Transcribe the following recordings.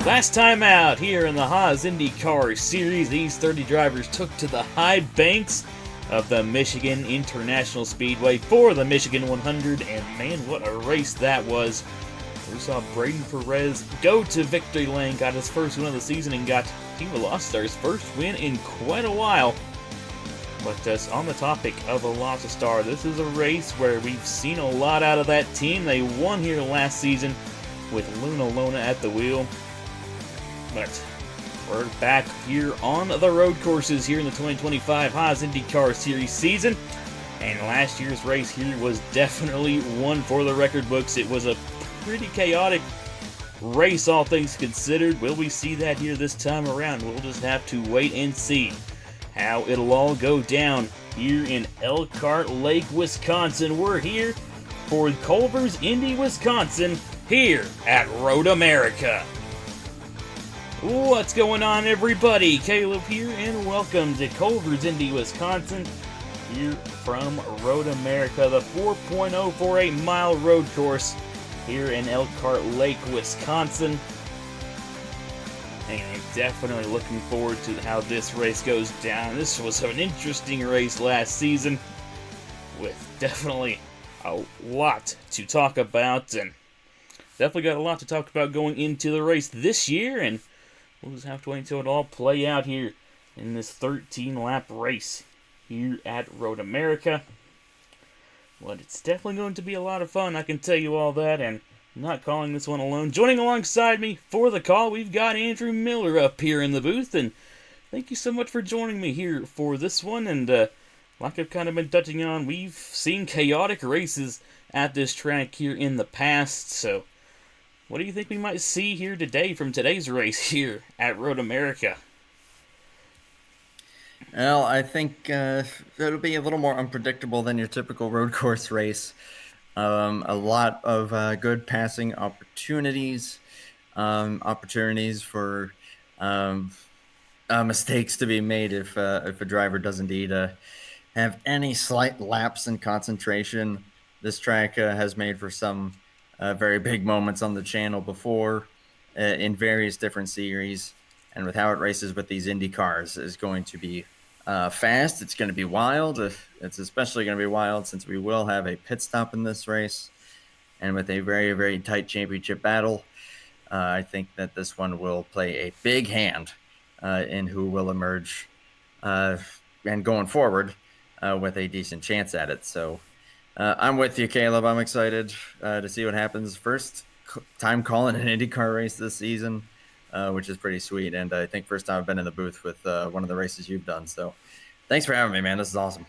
Last time out here in the Haas IndyCar Series, these 30 drivers took to the high banks of the Michigan International Speedway for the Michigan 100, and man, what a race that was. We saw Braden Perez go to victory lane, got his first win of the season, and got Team Velocitar's first win in quite a while. But on the topic of Velocitar, this is a race where we've seen a lot out of that team. They won here last season with Luna Lona at the wheel. But we're back here on the road courses here in the 2025 Haas IndyCar Series season. And last year's race here was definitely one for the record books. It was a pretty chaotic race, all things considered. Will we see that here this time around? We'll just have to wait and see how it'll all go down here in Elkhart Lake, Wisconsin. We're here for Culver's Indy, Wisconsin, here at Road America. What's going on, everybody? Caleb here, and welcome to Culver's Indy, Wisconsin, here from Road America, the 4.048 mile road course here in Elkhart Lake, Wisconsin. And I'm definitely looking forward to how this race goes down. This was an interesting race last season, with definitely a lot to talk about, and definitely got a lot to talk about going into the race this year, and we'll just have to wait until it all play out here in this 13-lap race here at Road America. But it's definitely going to be a lot of fun, I can tell you all that, and I'm not calling this one alone. Joining alongside me for the call, we've got Andrew Miller up here in the booth, and thank you so much for joining me here for this one. And like I've kind of been touching on, we've seen chaotic races at this track here in the past, so what do you think we might see here today from today's race here at Road America? Well, I think it'll be a little more unpredictable than your typical road course race. A lot of good passing opportunities, opportunities for mistakes to be made if a driver does indeed have any slight lapse in concentration. This track has made for some very big moments on the channel before in various different series, and with how it races with these Indy cars is going to be fast. It's going to be wild. It's especially going to be wild since we will have a pit stop in this race, and with a very, very tight championship battle, I think that this one will play a big hand in who will emerge and going forward with a decent chance at it. So I'm with you, Caleb. I'm excited to see what happens. First time calling an IndyCar race this season, which is pretty sweet. And I think first time I've been in the booth with one of the races you've done. So thanks for having me, man. This is awesome.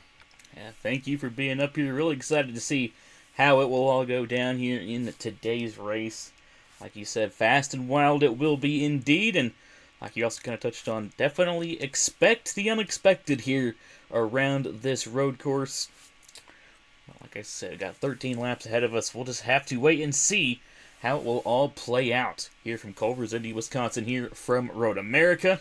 Yeah, thank you for being up here. Really excited to see how it will all go down here in today's race. Like you said, fast and wild it will be indeed. And like you also kind of touched on, definitely expect the unexpected here around this road course. Like I said, we got 13 laps ahead of us. We'll just have to wait and see how it will all play out here from Culver's Indy, Wisconsin, here from Road America.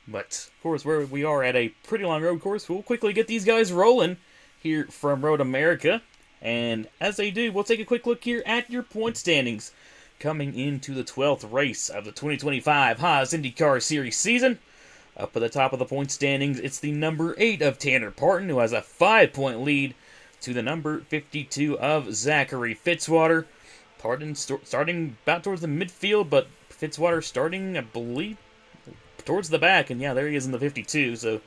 But, of course, where we are at a pretty long road course, we'll quickly get these guys rolling here from Road America. And as they do, we'll take a quick look here at your point standings coming into the 12th race of the 2025 Haas IndyCar Series season. Up at the top of the point standings, it's the number 8 of Tanner Parton, who has a 5-point lead to the number 52 of Zachary Fitzwater. Parton starting about towards the midfield, but Fitzwater starting, I believe, towards the back. And yeah, there he is in the 52. So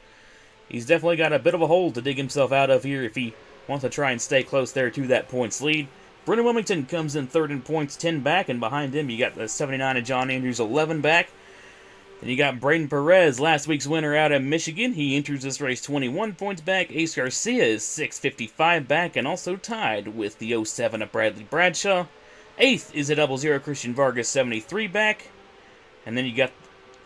he's definitely got a bit of a hole to dig himself out of here if he wants to try and stay close there to that points lead. Brendan Wilmington comes in third in points, 10 back, and behind him you got the 79 of John Andrews, 11 back. Then you got Braden Perez, last week's winner out of Michigan. He enters this race 21 points back. Ace Garcia is 655 back and also tied with the 07 of Bradley Bradshaw. 8th is a 00 Christian Vargas, 73 back. And then you got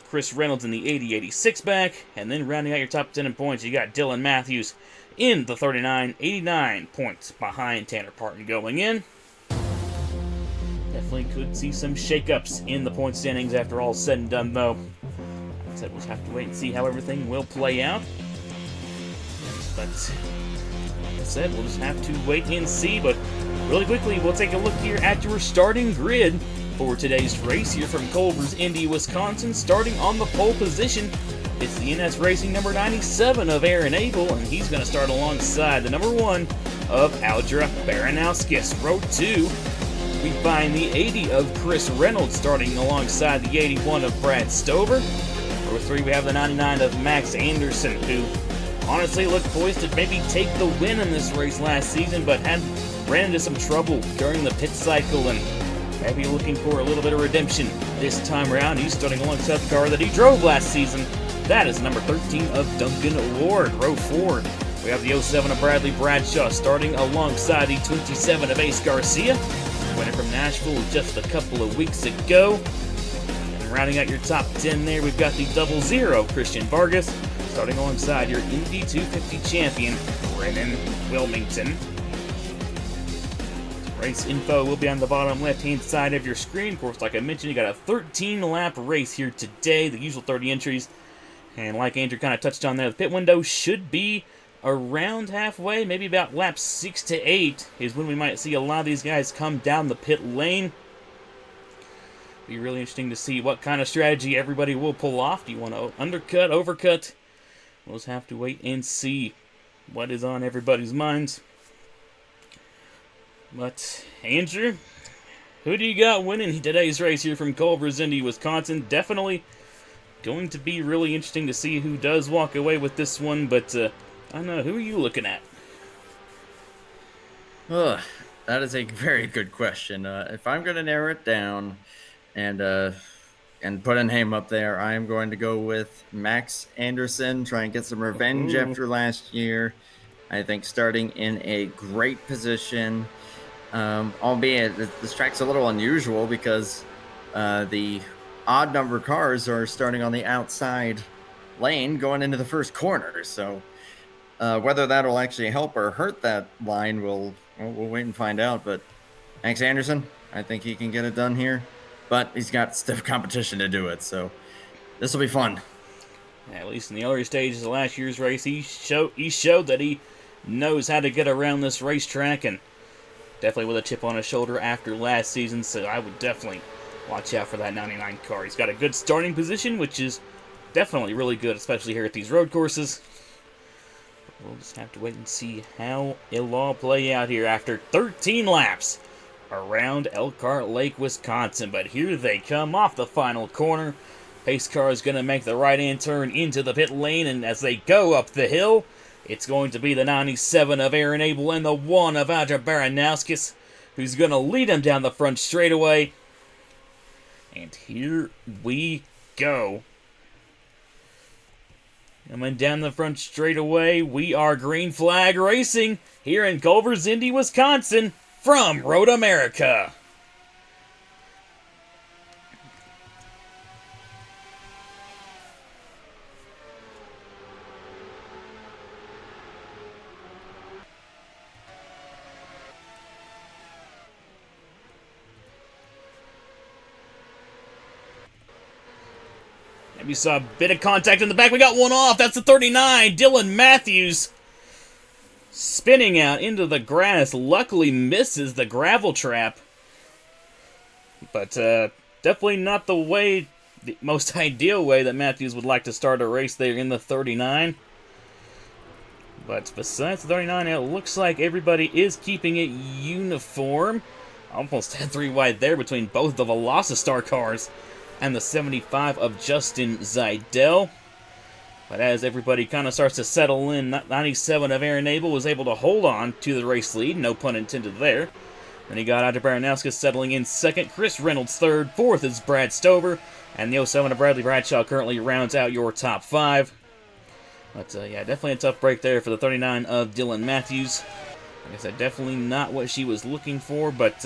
Chris Reynolds in the 80-86 back. And then rounding out your top 10 in points, you got Dylan Matthews in the 39, 89 points behind Tanner Parton going in. Definitely could see some shakeups in the point standings after all said and done, though. Like I said, we'll have to wait and see how everything will play out. But, like I said, we'll just have to wait and see. But really quickly, we'll take a look here at your starting grid for today's race here from Culver's, Indy, Wisconsin. Starting on the pole position, it's the NS Racing number 97 of Aaron Abel, and he's going to start alongside the number 1 of Aldra Baranowskis. Row 2, we find the 80 of Chris Reynolds starting alongside the 81 of Brad Stover. Row 3, we have the 99 of Max Anderson, who honestly looked poised to maybe take the win in this race last season, but ran into some trouble during the pit cycle and maybe looking for a little bit of redemption this time around. He's starting alongside the car that he drove last season. That is number 13 of Duncan Ward. Row 4, we have the 07 of Bradley Bradshaw starting alongside the 27 of Ace Garcia, winner from Nashville just a couple of weeks ago. And rounding out your top 10 there, we've got the 00 Christian Vargas starting alongside your Indy 250 champion, Brendan Wilmington. Race info will be on the bottom left-hand side of your screen. Of course, like I mentioned, you got a 13-lap race here today, the usual 30 entries. And like Andrew kind of touched on there, the pit window should be around halfway, maybe about laps 6 to 8 is when we might see a lot of these guys come down the pit lane. Be really interesting to see what kind of strategy everybody will pull off. Do you want to undercut, overcut? We'll just have to wait and see what is on everybody's minds. But, Andrew, who do you got winning today's race here from Culver's, Indy, Wisconsin? Definitely going to be really interesting to see who does walk away with this one, but I don't know, who are you looking at? That is a very good question. If I'm going to narrow it down and put a name up there, I am going to go with Max Anderson, try and get some revenge after last year. I think starting in a great position, albeit this track's a little unusual because the odd number cars are starting on the outside lane going into the first corner. So whether that'll actually help or hurt that line, we'll wait and find out. But Max Anderson, I think he can get it done here, but he's got stiff competition to do it. So this will be fun. At least in the early stages of last year's race, he showed that he knows how to get around this racetrack, and definitely with a chip on his shoulder after last season. So I would definitely watch out for that 99 car. He's got a good starting position, which is definitely really good, especially here at these road courses. We'll just have to wait and see how it'll all play out here after 13 laps around Elkhart Lake, Wisconsin. But here they come off the final corner. Pace car is going to make the right-hand turn into the pit lane, and as they go up the hill, it's going to be the 97 of Aaron Abel and the 1 of Aldra Baranowskis, who's going to lead him down the front straightaway. And here we go. Coming down the front straightaway, we are Green Flag Racing here in Culver's, Indy, Wisconsin, from Road America. We saw a bit of contact in the back. We got one off. That's the 39. Dylan Matthews spinning out into the grass. Luckily misses the gravel trap. But definitely not the most ideal way that Matthews would like to start a race there in the 39. But besides the 39, it looks like everybody is keeping it uniform. Almost had 3 wide there between both the Velocistar cars and the 75 of Justin Zeidel. But as everybody kind of starts to settle in, 97 of Aaron Abel was able to hold on to the race lead, no pun intended there. Then he got out to Baranowski settling in second, Chris Reynolds third, fourth is Brad Stover, and the 07 of Bradley Bradshaw currently rounds out your top 5. But yeah, definitely a tough break there for the 39 of Dylan Matthews. Like I said, definitely not what she was looking for, but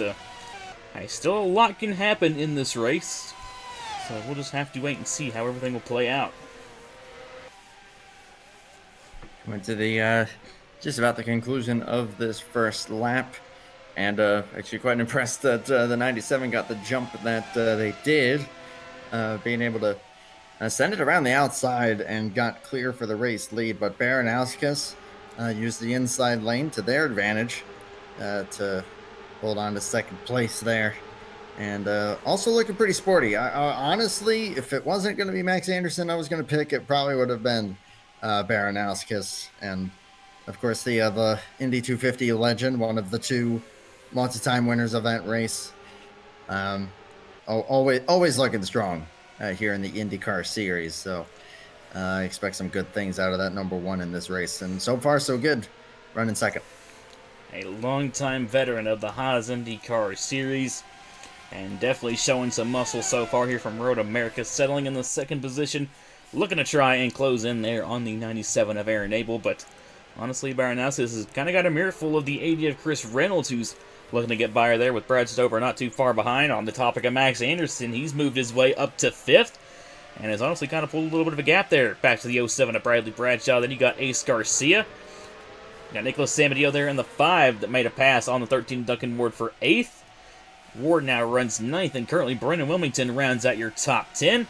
hey, still a lot can happen in this race. So we'll just have to wait and see how everything will play out. Went to the just about the conclusion of this first lap, and actually quite impressed that the 97 got the jump that they did, being able to send it around the outside and got clear for the race lead. But Baranowskis used the inside lane to their advantage to hold on to second place there. And also looking pretty sporty. Honestly, if it wasn't going to be Max Anderson I was going to pick, it probably would have been Baranowskis. And, of course, the Indy 250 legend, one of the 2 multi-time winners of that race. Always looking strong here in the IndyCar Series. So I expect some good things out of that number 1 in this race. And so far, so good. Running second. A longtime veteran of the Haas IndyCar Series. And definitely showing some muscle so far here from Road America, settling in the second position, looking to try and close in there on the 97 of Aaron Abel. But honestly, Baranowskis has kind of got a mirror full of the 80 of Chris Reynolds, who's looking to get by her there with Brad Stover not too far behind. On the topic of Max Anderson, he's moved his way up to 5th and has honestly kind of pulled a little bit of a gap there. Back to the 07 of Bradley Bradshaw. Then you got Ace Garcia. You got Nicholas Samadillo there in the 5 that made a pass on the 13 Duncan Ward for 8th. Ward now runs 9th, and currently Brendan Wilmington rounds out your top 10.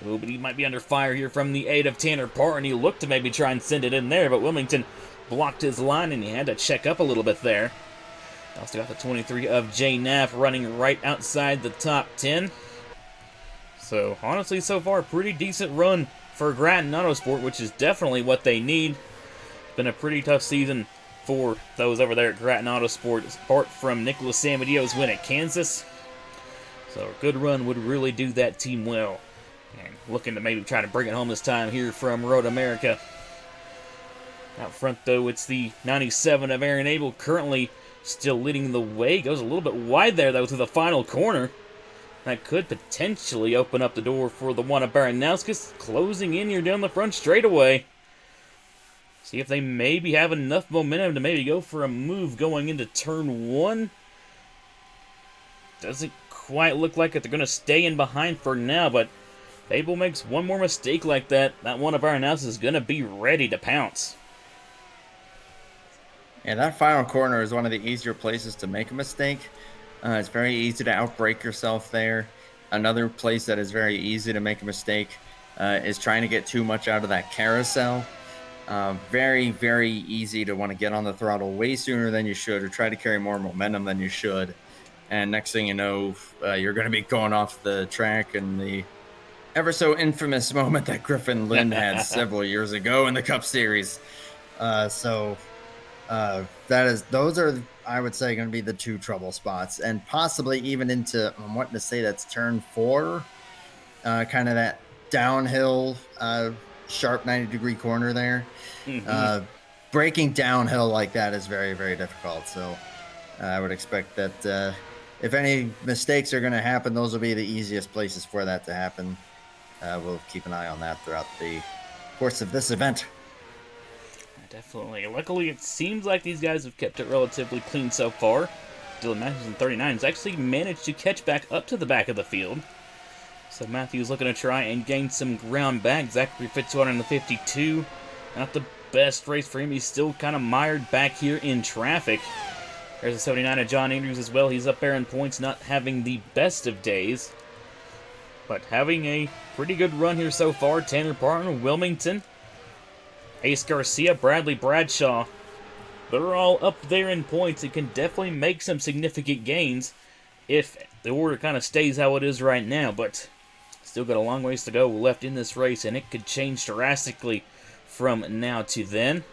Oh, but he might be under fire here from the 8 of Tanner Parr, and he looked to maybe try and send it in there, but Wilmington blocked his line, and he had to check up a little bit there. Also got the 23 of Jay Knapp running right outside the top 10. So, honestly, so far, pretty decent run for Grattan Autosport, which is definitely what they need. Been a pretty tough season for those over there at Grattan Autosport, apart from Nicholas Samadillo's win at Kansas. So a good run would really do that team well. And looking to maybe try to bring it home this time here from Road America. Out front, though, it's the 97 of Aaron Abel, currently still leading the way. Goes a little bit wide there, though, to the final corner. That could potentially open up the door for the 1 of Baranowskis, closing in here down the front straightaway. See if they maybe have enough momentum to maybe go for a move going into turn 1. Doesn't quite look like it. They're going to stay in behind for now, but if Abel makes one more mistake like that, that 1 of Baranowskis is going to be ready to pounce. Yeah, that final corner is one of the easier places to make a mistake. It's very easy to outbrake yourself there. Another place that is very easy to make a mistake is trying to get too much out of that carousel. Very, very easy to want to get on the throttle way sooner than you should, or try to carry more momentum than you should. And next thing you know, you're going to be going off the track in the ever so infamous moment that Griffin Lind had several years ago in the Cup Series. Those are, I would say, going to be the 2 trouble spots, and possibly even into, I'm wanting to say that's turn 4, kind of that downhill, sharp 90-degree corner there. Breaking downhill like that is very, very difficult. So I would expect that if any mistakes are going to happen, those will be the easiest places for that to happen. We'll keep an eye on that throughout the course of this event. Definitely. Luckily, it seems like these guys have kept it relatively clean so far. Dylan Matthews in 39 has actually managed to catch back up to the back of the field. So Matthews looking to try and gain some ground back. Zachary Fitzwater in the 52. Not the best race for him. He's still kind of mired back here in traffic. There's a 79 of John Andrews as well. He's up there in points, not having the best of days, but having a pretty good run here so far. Tanner Parton, Wilmington, Ace Garcia, Bradley Bradshaw. They're all up there in points and can definitely make some significant gains if the order kind of stays how it is right now, but still got a long ways to go left in this race, and it could change drastically from now to then.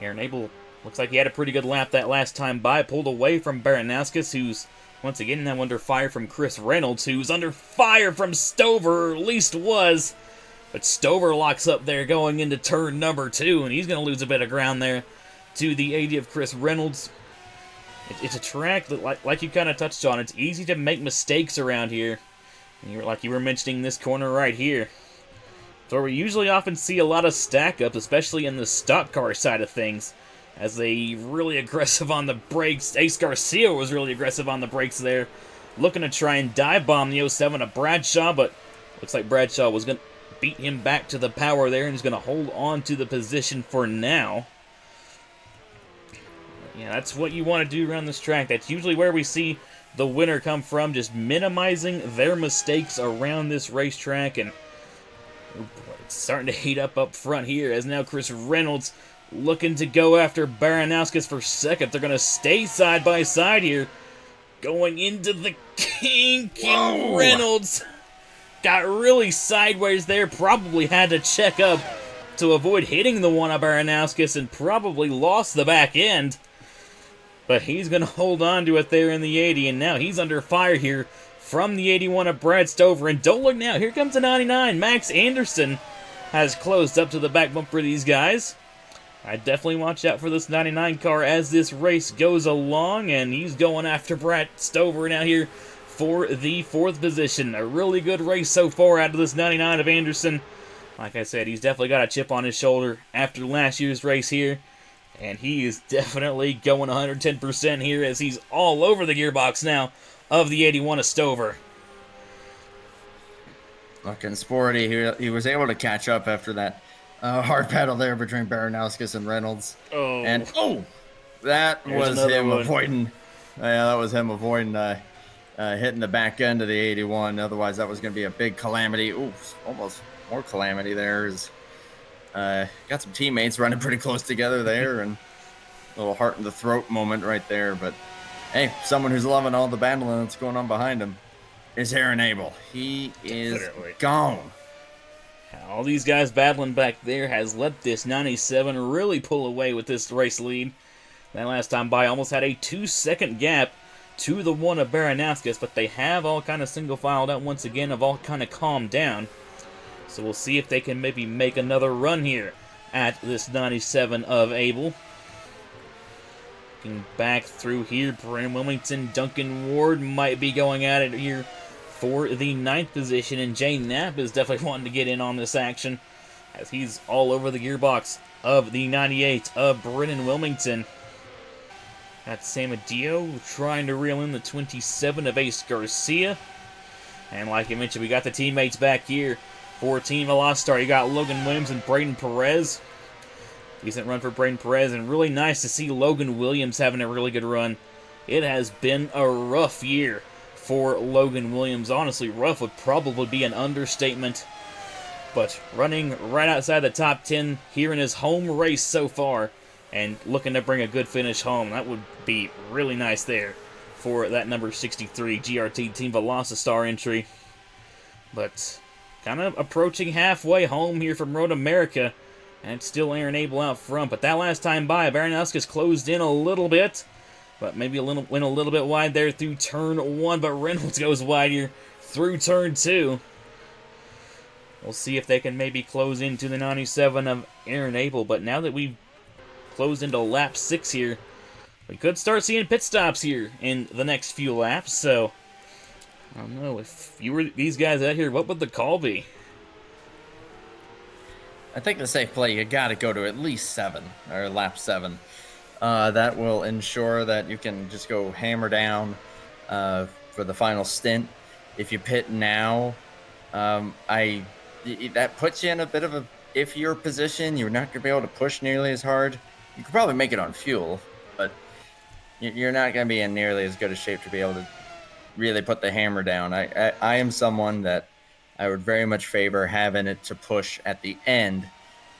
Aaron Abel looks like he had a pretty good lap that last time by, pulled away from Baranowskis, who's once again now under fire from Chris Reynolds, who's under fire from Stover, or at least was. But Stover locks up there going into turn number 2, and he's going to lose a bit of ground there to the 80 of Chris Reynolds. It's a track that, like you kind of touched on, it's easy to make mistakes around here. And like you were mentioning this corner right here. So we usually often see a lot of stack-ups, especially in the stock car side of things, as they really aggressive on the brakes. Ace Garcia was really aggressive on the brakes there, looking to try and dive bomb the 07 of Bradshaw, but looks like Bradshaw was going to beat him back to the power there, and he's going to hold on to the position for now. Yeah, that's what you want to do around this track. That's usually where we see the winner come from, just minimizing their mistakes around this racetrack. And oh boy, it's starting to heat up front here, as now Chris Reynolds looking to go after Baranowskis for second. They're going to stay side by side here, going into the kink, and Reynolds got really sideways there, probably had to check up to avoid hitting the one of Baranowskis, and probably lost the back end. But he's going to hold on to it there in the 80, and now he's under fire here from the 81 of Brad Stover. And don't look now, here comes the 99. Max Anderson has closed up to the back bumper of these guys. I'd definitely watch out for this 99 car as this race goes along, and he's going after Brad Stover now here for the 4th position. A really good race so far out of this 99 of Anderson. Like I said, he's definitely got a chip on his shoulder after last year's race here. And he is definitely going 110% here, as he's all over the gearbox now of the 81 of Stover. Looking sporty. He was able to catch up after that hard battle there between Baranowskis and Reynolds. Oh. And, that was him avoiding. Yeah, that was him avoiding hitting the back end of the 81. Otherwise, that was going to be a big calamity. Ooh, almost more calamity there. Got some teammates running pretty close together there, and a little heart in the throat moment right there. But hey, someone who's loving all the battling that's going on behind him is Aaron Abel. He is gone. All these guys battling back there has let this 97 really pull away with this race lead. That last time by almost had a 2-second gap to the one of Baranowskis, but they have all kind of single filed out once again, have all kind of calmed down. So we'll see if they can maybe make another run here at this 97 of Abel. Looking back through here, Brennan Wilmington, Duncan Ward might be going at it here for the 9th position, and Jay Knapp is definitely wanting to get in on this action, as he's all over the gearbox of the 98 of Brennan Wilmington. Got Sam Adio trying to reel in the 27 of Ace Garcia. And like I mentioned, we got the teammates back here. For Team Velocitar, you got Logan Williams and Braden Perez. Decent run for Braden Perez, and really nice to see Logan Williams having a really good run. It has been a rough year for Logan Williams. Honestly, rough would probably be an understatement. But running right outside the top 10 here in his home race so far, and looking to bring a good finish home, that would be really nice there for that number 63 GRT Team Velocitar entry. But kind of approaching halfway home here from Road America, and it's still Aaron Abel out front. But that last time by, Baranowskis closed in a little bit, but maybe went a little bit wide there through turn 1, but Reynolds goes wide here through turn 2. We'll see if they can maybe close into the 97 of Aaron Abel, but now that we've closed into lap 6 here, we could start seeing pit stops here in the next few laps, so I don't know, if you were these guys out here, what would the call be? I think the safe play, you got to go to at least 7, or lap 7. That will ensure that you can just go hammer down for the final stint. If you pit now, that puts you in a bit of a iffier position. You're not going to be able to push nearly as hard. You could probably make it on fuel, but you're not going to be in nearly as good a shape to be able to really put the hammer down. I am someone that I would very much favor having it to push at the end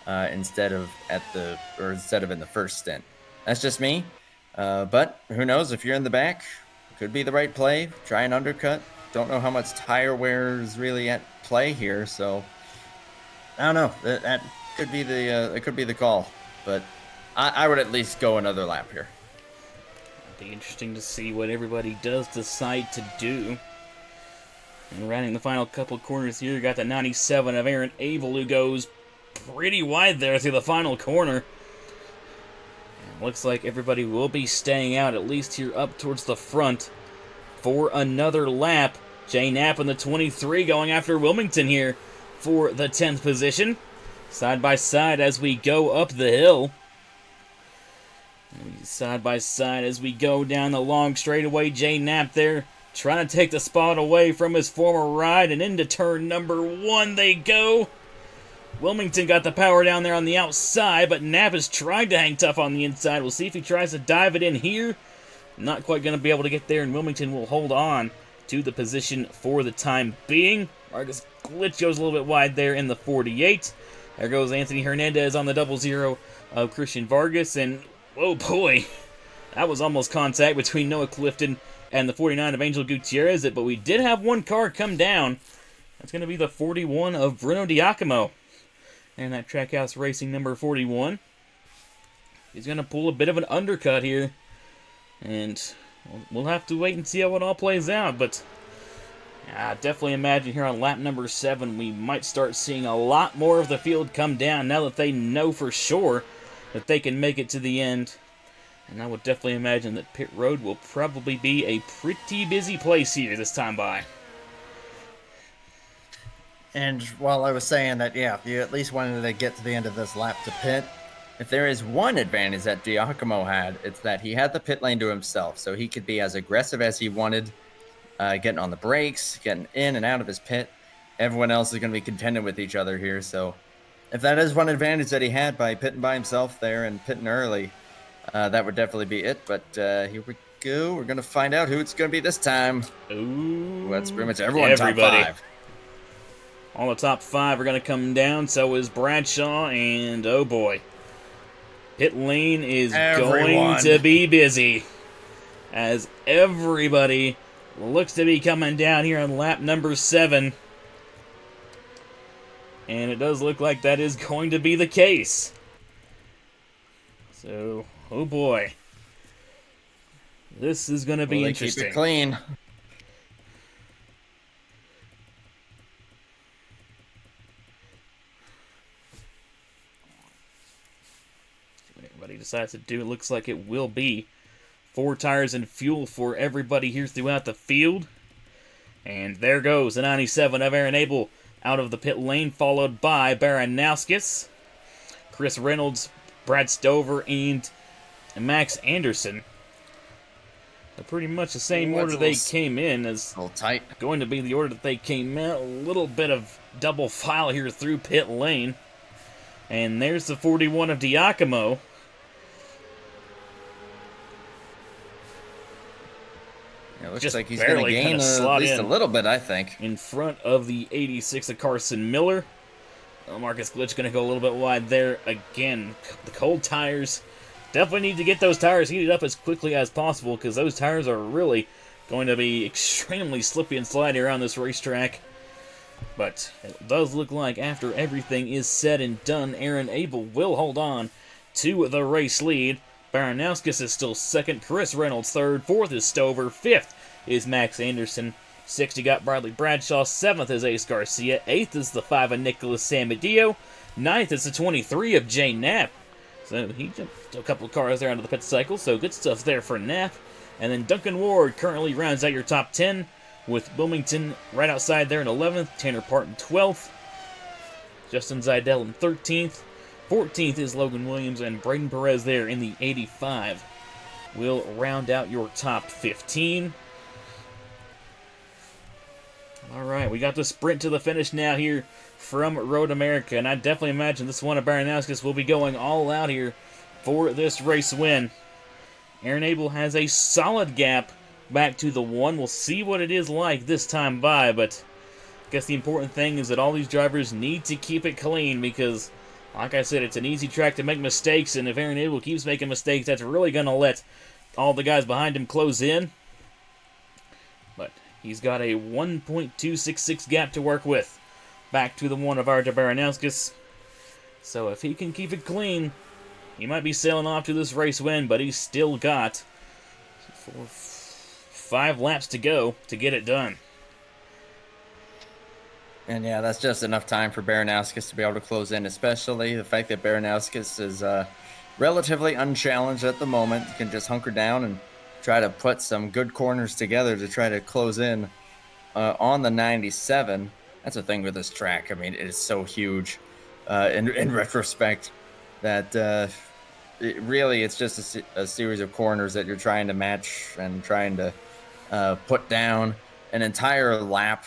instead of in the first stint. That's just me. But who knows? If you're in the back, could be the right play. Try an undercut. Don't know how much tire wear is really at play here, so I don't know. That could be the call. But I would at least go another lap here. It'll be interesting to see what everybody does decide to do. And rounding the final couple corners here, got the 97 of Aaron Abel, who goes pretty wide there through the final corner. And looks like everybody will be staying out, at least here up towards the front, for another lap. Jay Knapp in the 23 going after Wilmington here for the 10th position. Side by side as we go up the hill. Side by side as we go down the long straightaway. Jay Knapp there trying to take the spot away from his former ride, and into turn number 1 they go. Wilmington got the power down there on the outside, but Knapp has tried to hang tough on the inside. We'll see if he tries to dive it in here. Not quite going to be able to get there, and Wilmington will hold on to the position for the time being. Marcus Glitch goes a little bit wide there in the 48. There goes Anthony Hernandez on the 00 of Christian Vargas, and oh boy, that was almost contact between Noah Clifton and the 49 of Angel Gutierrez, but we did have one car come down. That's going to be the 41 of Bruno Diacomo. And that Trackhouse Racing number 41. He's going to pull a bit of an undercut here. And we'll have to wait and see how it all plays out. But I definitely imagine here on lap number 7, we might start seeing a lot more of the field come down now that they know for sure that they can make it to the end. And I would definitely imagine that pit road will probably be a pretty busy place here this time by. And while I was saying that, yeah, you at least wanted to get to the end of this lap to pit, if there is one advantage that Giacomo had, it's that he had the pit lane to himself, so he could be as aggressive as he wanted, getting on the brakes, getting in and out of his pit. Everyone else is going to be contending with each other here, so if that is one advantage that he had by pitting by himself there and pitting early, that would definitely be it. But here we go. We're going to find out who it's going to be this time. Ooh, that's pretty much everyone. Everybody. Top 5. All the top 5 are going to come down. So is Bradshaw. And oh boy, pit lane is going to be busy as everybody looks to be coming down here on lap number 7. And it does look like that is going to be the case. So, oh boy. This is going to be interesting. Keep it clean. What everybody decides to do, it looks like it will be 4 tires and fuel for everybody here throughout the field. And there goes the 97 of Aaron Abel out of the pit lane, followed by Baranowskis, Chris Reynolds, Brad Stover, and Max Anderson. So pretty much the same order they came in as tight. Going to be the order that they came in. A little bit of double file here through pit lane. And there's the 41 of Diacomo. It looks like he's going to gain at least a little bit, I think. In front of the 86 of Carson Miller. Marcus Glitch going to go a little bit wide there. Again, the cold tires. Definitely need to get those tires heated up as quickly as possible, because those tires are really going to be extremely slippy and slidey around this racetrack. But it does look like after everything is said and done, Aaron Abel will hold on to the race lead. Baranowskis is still second, Chris Reynolds third, fourth is Stover, fifth is Max Anderson, sixth you got Bradley Bradshaw, seventh is Ace Garcia, eighth is the 5 of Nicholas Samadillo, ninth is the 23 of Jay Knapp. So he jumped a couple of cars there onto the pit cycle, so good stuff there for Knapp. And then Duncan Ward currently rounds out your top 10, with Wilmington right outside there in 11th, Tanner Parton 12th, Justin Zeidel in 13th, 14th is Logan Williams, and Braden Perez there in the 85 will round out your top 15. All right, we got the sprint to the finish now here from Road America, and I definitely imagine this one of Baranowskis will be going all out here for this race win. Aaron Abel has a solid gap back to the 1. We'll see what it is like this time by, but I guess the important thing is that all these drivers need to keep it clean, because like I said, it's an easy track to make mistakes, and if Aaron Abel keeps making mistakes, that's really going to let all the guys behind him close in. But he's got a 1.266 gap to work with back to the 1 of Artur Baranowskis. So if he can keep it clean, he might be sailing off to this race win, but he's still got 5 laps to go to get it done. And yeah, that's just enough time for Baranowskis to be able to close in, especially the fact that Baranowskis is relatively unchallenged at the moment. You can just hunker down and try to put some good corners together to try to close in on the 97. That's the thing with this track. I mean, it is so huge in retrospect that it's just a series of corners that you're trying to match and trying to put down. An entire lap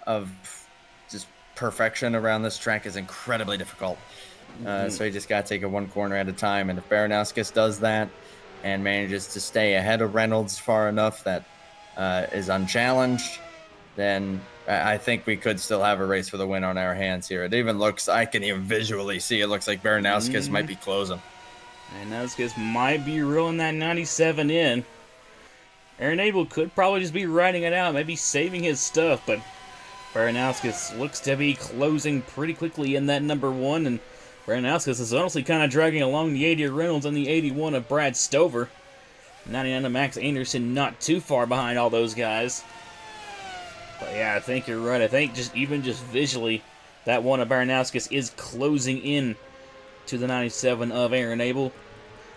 of just perfection around this track is incredibly difficult. So you just got to take it one corner at a time. And if Baranowskis does that and manages to stay ahead of Reynolds far enough that is unchallenged, then I think we could still have a race for the win on our hands here. It even looks, I can even visually see, it looks like Baranowskis might be closing. Baranowskis might be reeling that 97 in. Aaron Abel could probably just be riding it out, maybe saving his stuff, but Baranowskis looks to be closing pretty quickly in that number 1, and Baranowskis is honestly kind of dragging along the 80 of Reynolds and the 81 of Brad Stover. 99 of Max Anderson not too far behind all those guys. But yeah, I think you're right. I think just visually, that one of Baranowskis is closing in to the 97 of Aaron Abel.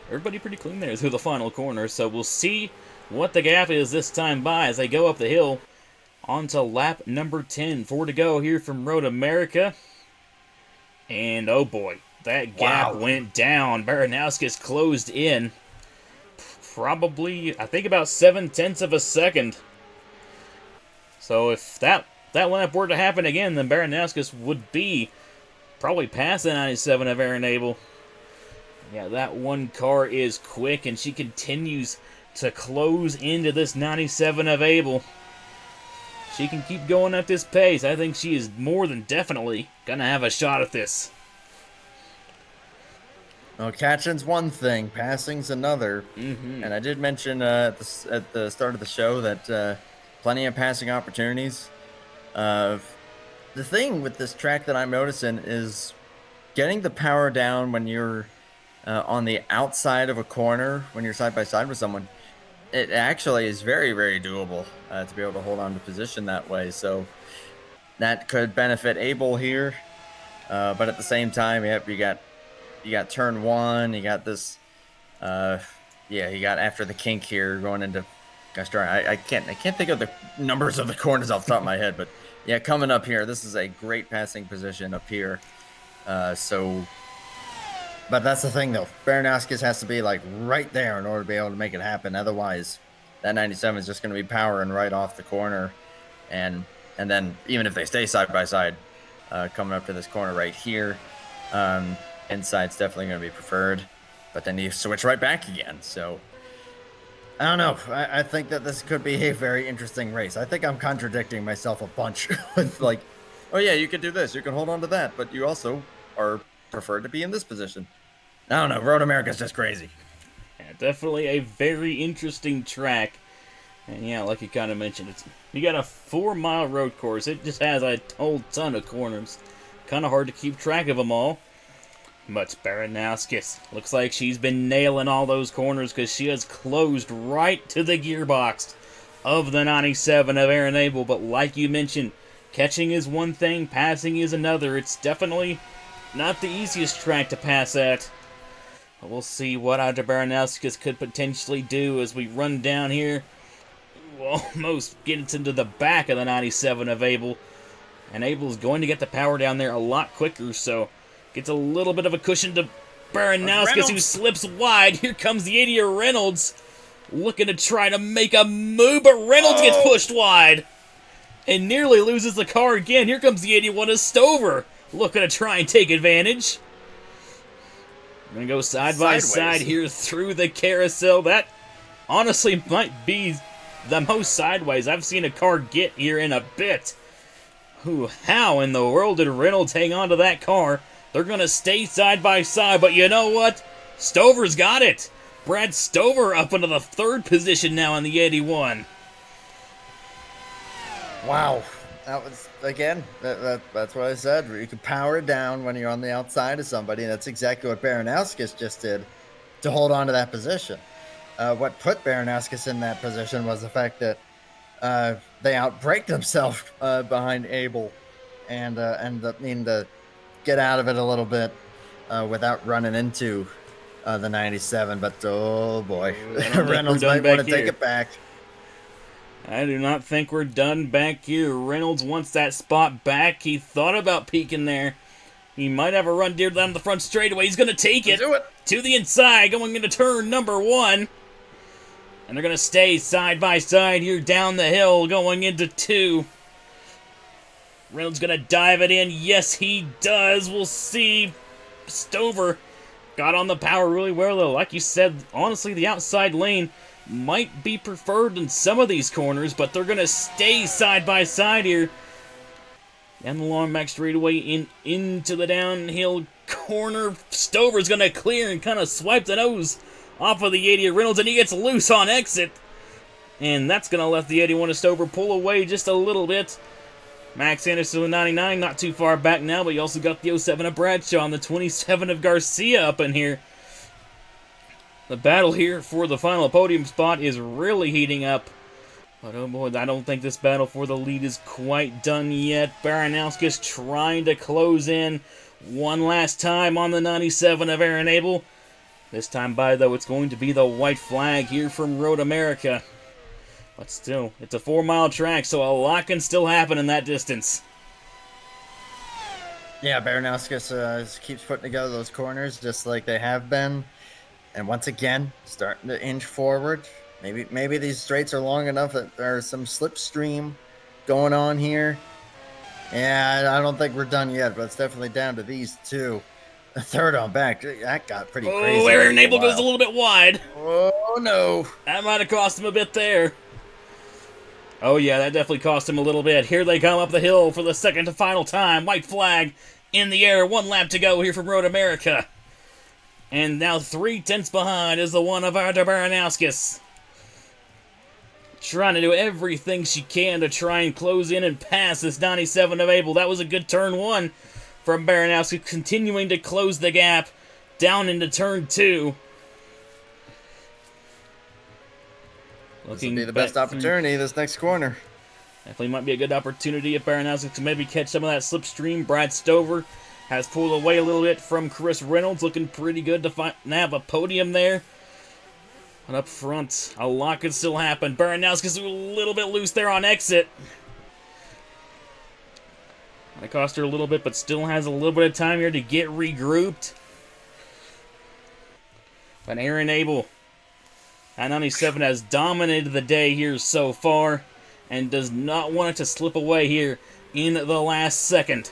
Everybody pretty clean there through the final corner, so we'll see what the gap is this time by as they go up the hill onto lap number 10. 4 to go here from Road America. And oh boy, that gap went down. Baranowskis closed in probably, I think, about 7/10 of a second. So if that lap were to happen again, then Baranowskis would be probably past the 97 of Aaron Abel. Yeah, that one car is quick, and she continues to close into this 97 of Abel. She can keep going at this pace. I think she is more than definitely going to have a shot at this. Well, catching's one thing, passing's another. And I did mention at the start of the show that plenty of passing opportunities. The thing with this track that I'm noticing is getting the power down when you're on the outside of a corner, when you're side by side with someone. It actually is very, very doable to be able to hold on to position that way. So that could benefit Abel here. But at the same time, yep, you got turn 1, you got this, you got after the kink here going into, gosh darn, I can't think of the numbers of the corners off the top of my head, but yeah, coming up here, this is a great passing position up here. But that's the thing, though. Baranowskis has to be like right there in order to be able to make it happen. Otherwise, that 97 is just going to be powering right off the corner, and then even if they stay side by side, coming up to this corner right here, inside's definitely going to be preferred. But then you switch right back again. So I don't know. I think that this could be a very interesting race. I think I'm contradicting myself a bunch with like, oh yeah, you can do this, you can hold on to that, but you also are preferred to be in this position. I don't know. Road America's just crazy. Yeah, definitely a very interesting track. And yeah, like you kind of mentioned, you got a 4-mile road course. It just has a whole ton of corners. Kind of hard to keep track of them all. But Baranowskis looks like she's been nailing all those corners because she has closed right to the gearbox of the 97 of Aaron Abel. But like you mentioned, catching is one thing, passing is another. It's definitely not the easiest track to pass at. But we'll see what Ida Baranowskis could potentially do as we run down here. Almost gets into the back of the 97 of Abel. And Abel's going to get the power down there a lot quicker, so gets a little bit of a cushion to Baranowskis, who slips wide. Here comes the 80 of Reynolds, looking to try to make a move, but Reynolds gets pushed wide and nearly loses the car again. Here comes the 81 of Stover, looking to try and take advantage. We're going to go side by side here through the carousel. That honestly might be the most sideways I've seen a car get here in a bit. How in the world did Reynolds hang on to that car? They're going to stay side by side, but you know what? Stover's got it. Brad Stover up into the 3rd position now in the 81. Wow. That was, again, that's what I said. You can power it down when you're on the outside of somebody, and that's exactly what Baranowskis just did to hold on to that position. What put Baranowskis in that position was the fact that they outbraked themselves behind Abel, and ended up needing to get out of it a little bit without running into the 97. But oh boy, I don't think we're Reynolds done might want back to take here. it back. I do not think we're done back here. Reynolds wants that spot back. He thought about peeking there. He might have a run deer down the front straightaway. He's going to take it to the inside, going into turn number 1. And they're going to stay side by side here down the hill, going into 2. Reynolds going to dive it in. Yes, he does. We'll see. Stover got on the power really well, though. Like you said, honestly, the outside lane might be preferred in some of these corners, but they're going to stay side by side here. Down the long back straightaway into the downhill corner. Stover's going to clear and kind of swipe the nose off of the 80 of Reynolds, and he gets loose on exit. And that's going to let the 81 of Stover pull away just a little bit. Max Anderson with 99, not too far back now, but you also got the 07 of Bradshaw and the 27 of Garcia up in here. The battle here for the final podium spot is really heating up. But oh boy, I don't think this battle for the lead is quite done yet. Baranowski's trying to close in one last time on the 97 of Aaron Abel. This time by, though, it's going to be the white flag here from Road America. But still, it's a 4-mile track, so a lot can still happen in that distance. Yeah, Baranowskis keeps putting together those corners just like they have been. And once again, starting to inch forward. Maybe these straights are long enough that there's some slipstream going on here. Yeah, I don't think we're done yet, but it's definitely down to these two. The third on back, that got pretty crazy. Oh, Aaron Abel goes a little bit wide. Oh, no. That might have cost him a bit there. Oh, yeah, that definitely cost him a little bit. Here they come up the hill for the second and final time. White flag in the air. 1 lap to go here from Road America. And now 3/10 behind is the one of Artur Baranowskis. Trying to do everything she can to try and close in and pass this 97 of Abel. That was a good turn 1 from Baranowski, continuing to close the gap down into turn 2. This will be the best opportunity, this next corner. Definitely might be a good opportunity if Baranowski can maybe catch some of that slipstream. Brad Stover has pulled away a little bit from Chris Reynolds, looking pretty good to have a podium there. And up front, a lot could still happen. Baranowski's a little bit loose there on exit. That cost her a little bit, but still has a little bit of time here to get regrouped. But Aaron Abel at 97 has dominated the day here so far and does not want it to slip away here in the last second.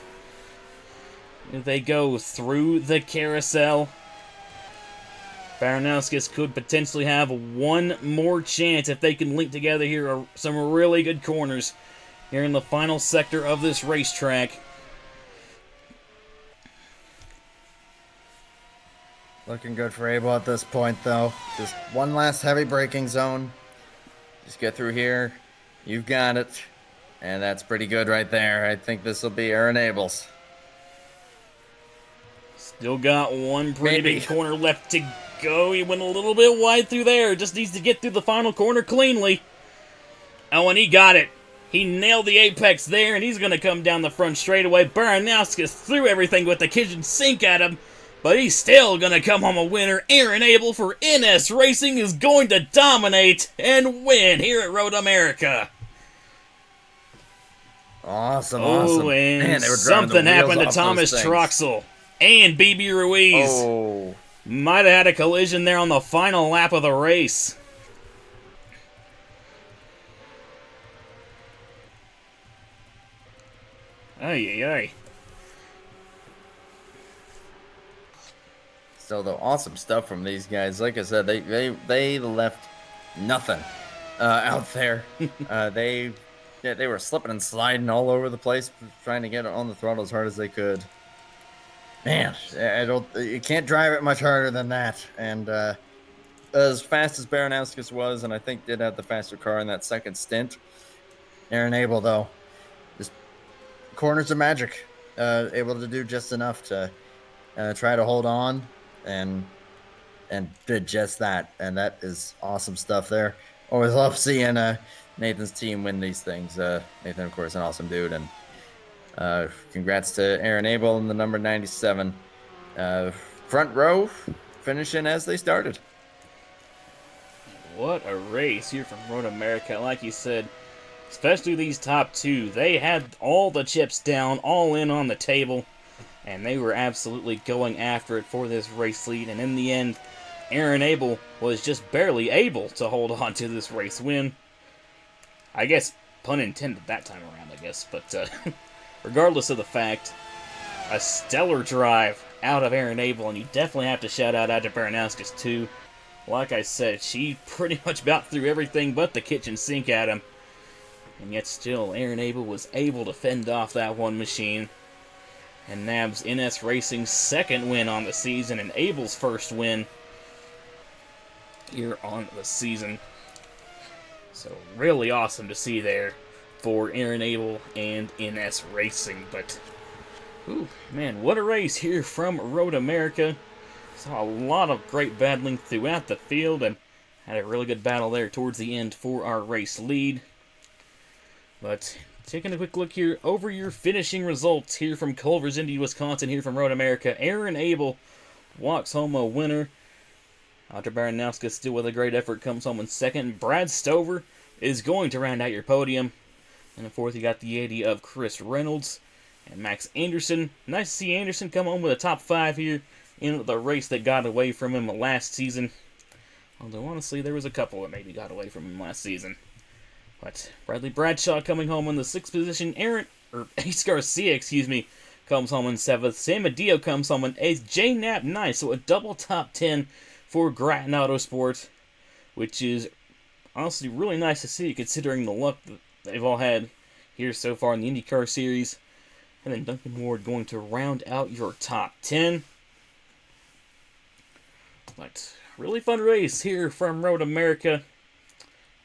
If they go through the carousel, Baranowskis could potentially have one more chance if they can link together here some really good corners here in the final sector of this racetrack. Looking good for Abel at this point, though. Just one last heavy braking zone. Just get through here. You've got it. And that's pretty good right there. I think this will be Aaron Abel's. Still got one pretty big corner left to go. He went a little bit wide through there. Just needs to get through the final corner cleanly. Oh, and he got it. He nailed the apex there, and he's going to come down the front straightaway. Baranowskis threw everything with the kitchen sink at him, but he's still going to come home a winner. Aaron Abel for NS Racing is going to dominate and win here at Road America. Awesome, awesome. And man, something happened to Thomas Troxel and BB Ruiz. Oh. Might have had a collision there on the final lap of the race. Ay, ay, ay. So the awesome stuff from these guys. Like I said, they left nothing out there. They were slipping and sliding all over the place, trying to get on the throttle as hard as they could. Man, you can't drive it much harder than that. And as fast as Baranowskis was, and I think did have the faster car in that second stint, Aaron Abel, though, just corners of magic, able to do just enough to try to hold on, and did just that. And that is awesome stuff there. Always love seeing Nathan's team win these things. Nathan, of course, an awesome dude, and Congrats to Aaron Abel and the number 97. Front row finishing as they started. What a race here from Road America. Like you said, especially these top two, they had all the chips down, all in on the table, and they were absolutely going after it for this race lead. And in the end, Aaron Abel was just barely able to hold on to this race win. I guess, pun intended that time around, I guess. But regardless of the fact, a stellar drive out of Aaron Abel, and you definitely have to shout out Adja Baranowskis too. Like I said, she pretty much about threw everything but the kitchen sink at him. And yet still, Aaron Abel was able to fend off that one machine. And nabs NS Racing's second win on the season and Abel's first win here on the season. So really awesome to see there for Aaron Abel and NS Racing. But, ooh, man, what a race here from Road America. Saw a lot of great battling throughout the field and had a really good battle there towards the end for our race lead. But taking a quick look here over your finishing results here from Culver's Indy, Wisconsin, here from Road America. Aaron Abel walks home a winner. Adja Baranowskis still with a great effort comes home in second. Brad Stover is going to round out your podium. And in fourth, you got the 80 of Chris Reynolds and Max Anderson. Nice to see Anderson come home with a top 5 here in the race that got away from him last season. Although, honestly, there was a couple that maybe got away from him last season. But Bradley Bradshaw coming home in the 6th position. Ace Garcia, comes home in 7th. Sam Adio comes home in 8th. J Knapp 9th. So a double top 10 for Grattan Autosport, which is honestly really nice to see considering the luck that they've all had here so far in the IndyCar Series. And then Duncan Ward going to round out your top 10. But really fun race here from Road America.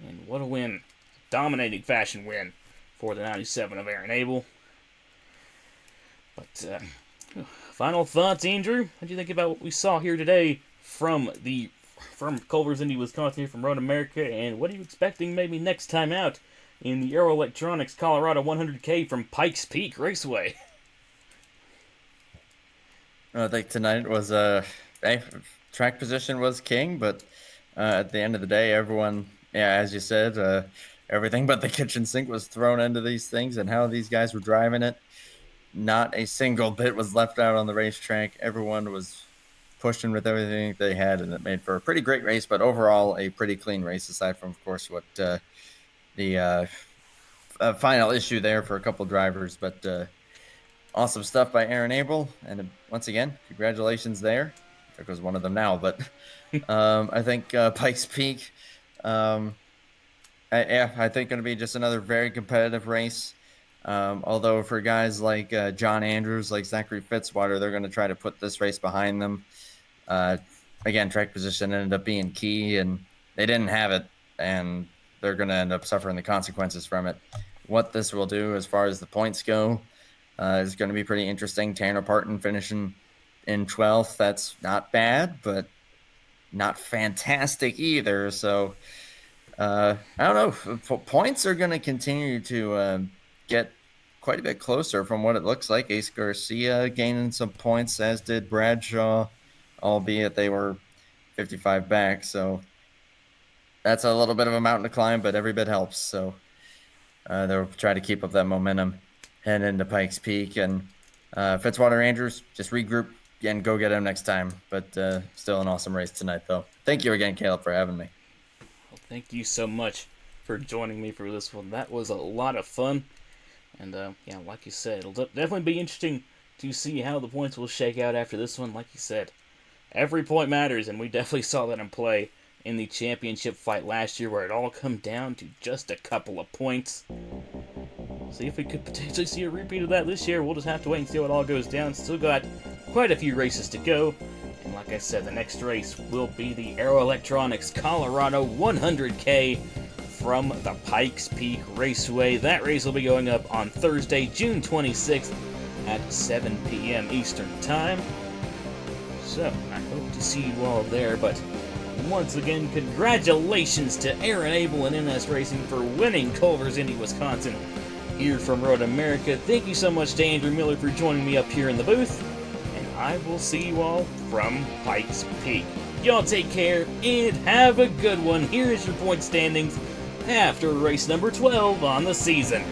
And what a win. Dominating fashion win for the 97 of Aaron Abel. But final thoughts, Andrew? What do you think about what we saw here today from Culver's Indy, Wisconsin, here from Road America? And what are you expecting maybe next time out in the Aero Electronics Colorado 100K from Pikes Peak Raceway? I think tonight was track position was king, but at the end of the day, everyone, as you said, everything but the kitchen sink was thrown into these things, and how these guys were driving it. Not a single bit was left out on the racetrack. Everyone was pushing with everything they had, and it made for a pretty great race, but overall a pretty clean race, aside from, of course, what the final issue there for a couple drivers. But awesome stuff by Aaron Abel, and once again, congratulations there. There goes one of them now, but I think Pikes Peak, I think going to be just another very competitive race. Although for guys like John Andrews, like Zachary Fitzwater, they're going to try to put this race behind them. Again, track position ended up being key, and they didn't have it, and they're going to end up suffering the consequences from it. What this will do as far as the points go is going to be pretty interesting. Tanner Parton finishing in 12th. That's not bad, but not fantastic either. So I don't know. Points are going to continue to get quite a bit closer from what it looks like. Ace Garcia gaining some points, as did Bradshaw, albeit they were 55 back. So that's a little bit of a mountain to climb, but every bit helps. So they'll try to keep up that momentum heading into Pikes Peak. And Fitzwater Andrews, just regroup and go get him next time. But still an awesome race tonight, though. Thank you again, Caleb, for having me. Well, thank you so much for joining me for this one. That was a lot of fun. And, like you said, it'll definitely be interesting to see how the points will shake out after this one. Like you said, every point matters, and we definitely saw that in play in the championship fight last year, where it all come down to just a couple of points. See if we could potentially see a repeat of that this year. We'll just have to wait and see how it all goes down. Still got quite a few races to go. And like I said, the next race will be the Aero Electronics Colorado 100K from the Pikes Peak Raceway. That race will be going up on Thursday, June 26th at 7 p.m. Eastern Time. So, I hope to see you all there, but once again, congratulations to Aaron Abel and NS Racing for winning Culver's Indy, Wisconsin. here from Road America. Thank you so much to Andrew Miller for joining me up here in the booth, and I will see you all from Pikes Peak. Y'all take care and have a good one. Here is your point standings after race number 12 on the season.